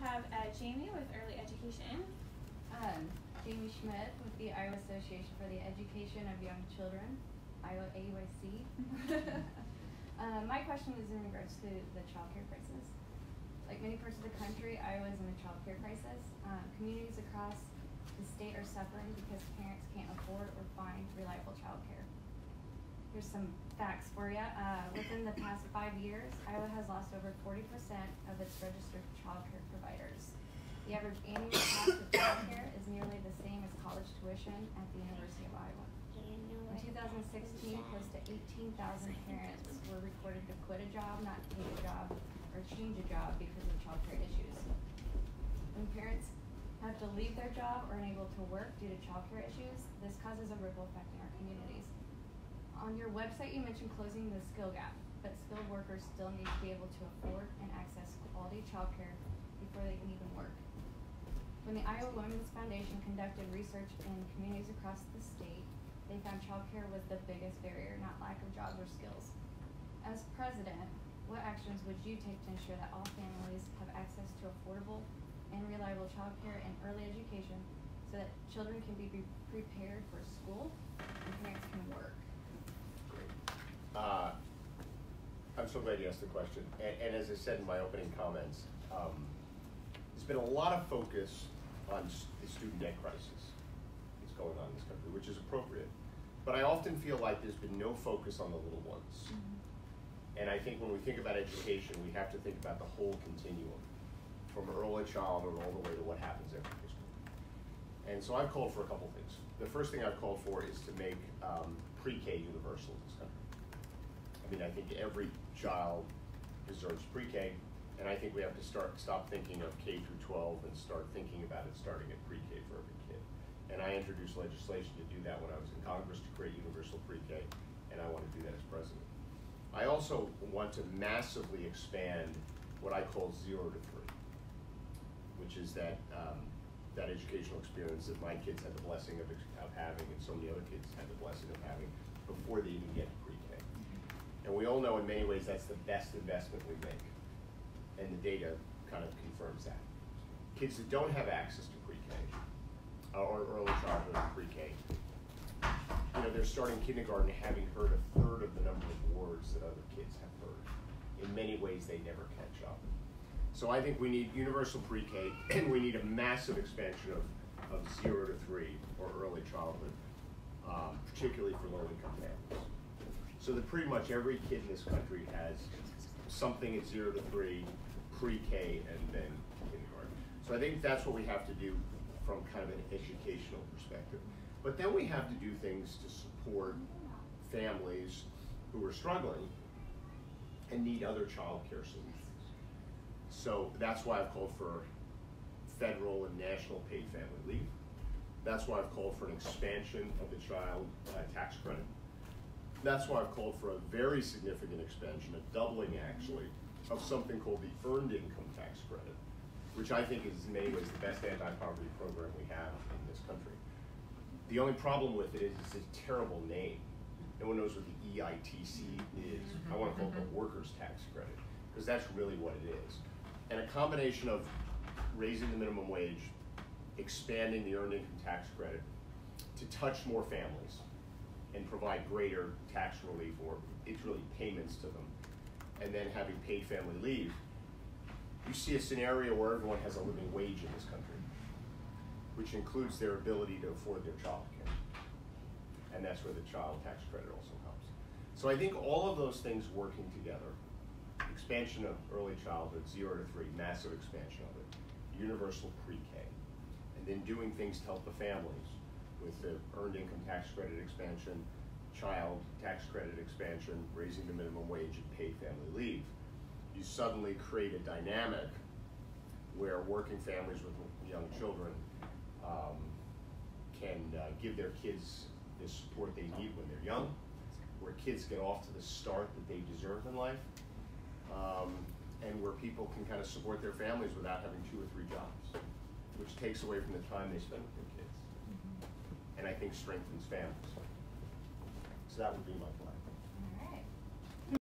have Jamie with early education. Jamie Schmidt with the Iowa Association for the Education of Young Children, Iowa AUIC. My question is in regards to the child care crisis. Like many parts of the country, Iowa is in a child care crisis. Communities across the state are suffering because parents can't afford or find reliable child care. Here's some facts for you. Within the past 5 years, Iowa has lost over 40% of its registered child care providers. The average annual cost of child care is nearly the same as college tuition at the University of Iowa. In 2016, close to 18,000 parents were reported to quit a job, not take a job, or change a job because of child care issues. When parents have to leave their job or unable to work due to child care issues, this causes a ripple effect in our communities. On your website, you mentioned closing the skill gap, but skilled workers still need to be able to afford and access quality child care before they can even work. When the Iowa Women's Foundation conducted research in communities across the state, they found child care was the biggest barrier, not lack of jobs or skills. As president, what actions would you take to ensure that all families have access to affordable and reliable child care and early education so that children can be prepared for school and parents can work? I'm so glad you asked the question. And as I said in my opening comments, there's been a lot of focus on the student debt crisis that's going on in this country, which is appropriate. But I often feel like there's been no focus on the little ones. Mm-hmm. And I think when we think about education, we have to think about the whole continuum, from early childhood all the way to what happens after high school. And so I've called for a couple things. The first thing I've called for is to make pre-K universal in this country. I mean, I think every child deserves pre-K, and I think we have to stop thinking of K through 12 and start thinking about it starting at pre-K for every kid. And I introduced legislation to do that when I was in Congress to create universal pre-K, and I want to do that as president. I also want to massively expand what I call 0 to 3, which is that that educational experience that my kids had the blessing of having, and so many other kids had the blessing of having before they even get to pre-K. And we all know in many ways that's the best investment we make. And the data kind of confirms that. Kids that don't have access to pre-K or early childhood and pre-K, they're starting kindergarten having heard 1/3 of the number of words that other kids have heard. In many ways, they never catch up. So I think we need universal pre-K, and we need a massive expansion of 0 to 3 or early childhood, particularly for low-income families. So that pretty much every kid in this country has something at 0 to 3, pre-K, and then kindergarten. So I think that's what we have to do from kind of an educational perspective. But then we have to do things to support families who are struggling and need other child care solutions. So that's why I've called for federal and national paid family leave. That's why I've called for an expansion of the child tax credit. That's why I've called for a very significant expansion, a doubling actually, of something called the Earned Income Tax Credit, which I think is in many ways the best anti-poverty program we have in this country. The only problem with it is it's a terrible name. No one knows what the EITC is. I want to call it the Workers' Tax Credit, because that's really what it is. And a combination of raising the minimum wage, expanding the Earned Income Tax Credit to touch more families, and provide greater tax relief, or it's really payments to them, and then having paid family leave, you see a scenario where everyone has a living wage in this country, which includes their ability to afford their child care. And that's where the child tax credit also helps. So I think all of those things working together, expansion of early childhood, 0 to 3, massive expansion of it, universal pre-K, and then doing things to help the families with the Earned Income Tax Credit expansion, child tax credit expansion, raising the minimum wage, and paid family leave, you suddenly create a dynamic where working families with young children can give their kids the support they need when they're young, where kids get off to the start that they deserve in life, and where people can kind of support their families without having 2 or 3 jobs, which takes away from the time they spend with their kids. And I think strengthens families. So that would be my plan.